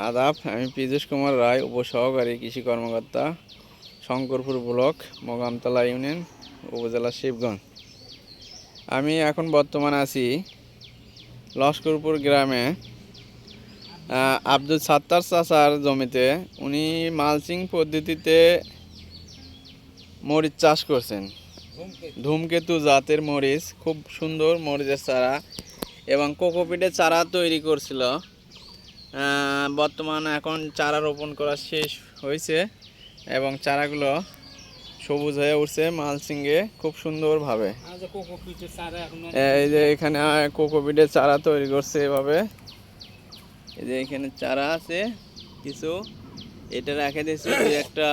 আদাব, আমি পীযূষ কুমার রায়, উপসহকারী কৃষি কর্মকর্তা, শঙ্করপুর ব্লক, মোগামতলা ইউনিয়ন, উপজেলা শিবগঞ্জ। আমি এখন বর্তমানে আছি লস্করপুর গ্রামে আব্দুল সাত্তার চাচার জমিতে। উনি মালচিং পদ্ধতিতে মরিচ চাষ করছেন। ধূমকেতু জাতের মরিচ, খুব সুন্দর মরিচের চারা এবং কোকোপিটের চারা তৈরি করছিল। বর্তমানে এখন চারা রোপণ করা শেষ হয়েছে এবং চারাগুলো সবুজ হয়ে উঠছে মালচিংয়ে খুব সুন্দরভাবে। এই যে এখানে কোকোপিটের চারা তৈরি করছে এভাবে। এই যে এখানে চারা আছে কিছু, এটা রেখে দিয়েছে, দুই একটা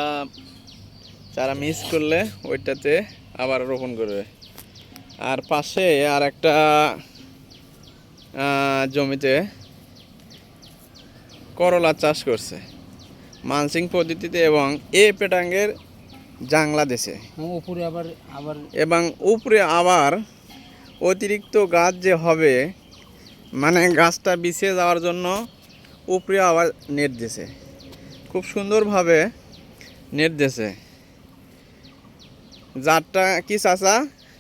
চারা মিস করলে ওইটাতে আবার রোপণ করবে। আর পাশে আর একটা জমিতে করলা চাষ করছে মালচিং পদ্ধতিতে এবং পেটাঙ্গের জাংলা দিছে এবং উপরে আবার অতিরিক্ত গাছ যে হবে, মানে গাছটা বিছিয়ে যাওয়ার জন্য উপরে আবার নেট দিছে, খুব সুন্দরভাবে নেট দিছে। জাতটা কি চাচা?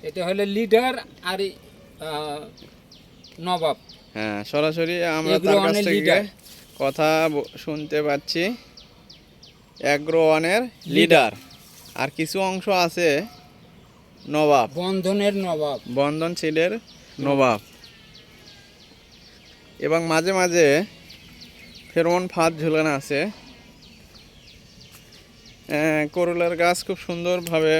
এটা হলো লিডার আর নবাব। হ্যাঁ, সরাসরি আমরা তার কাছ থেকে কথা শুনতে পাচ্ছি। এগ্রো ওয়ানের লিডার, আর কিছু অংশ আছে নবাব, বন্ধনের নবাব, বন্ধন সিডের নবাব। এবং মাঝে মাঝে ফেরোমন ফাঁদ ঝুলানো আছে। করলার গাছ খুব সুন্দরভাবে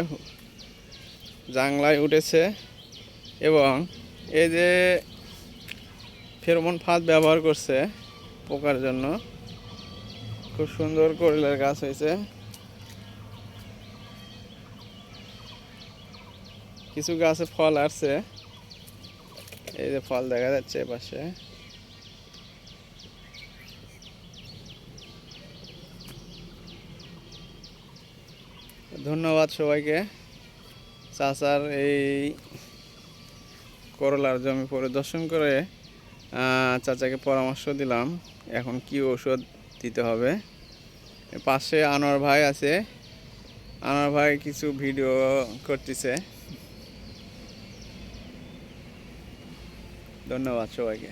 জাংলায় উঠেছে এবং এই যে ফেরোমন ফাঁদ ব্যবহার করছে পোকার জন্য, খুব সুন্দর করলার গাছ হয়েছে। কিছু গাছে ফল আসছে, এই যে ফল দেখা যাচ্ছে পাশে। ধন্যবাদ সবাইকে। চাচার এই করলার জমি পরিদর্শন করে চাচাকে পরামর্শ দিলাম এখন কি ওষুধ দিতে হবে। পাশে আনোয়ার ভাই আছে, আনোয়ার ভাই কিছু ভিডিও করতেছে। ধন্যবাদ সবাইকে।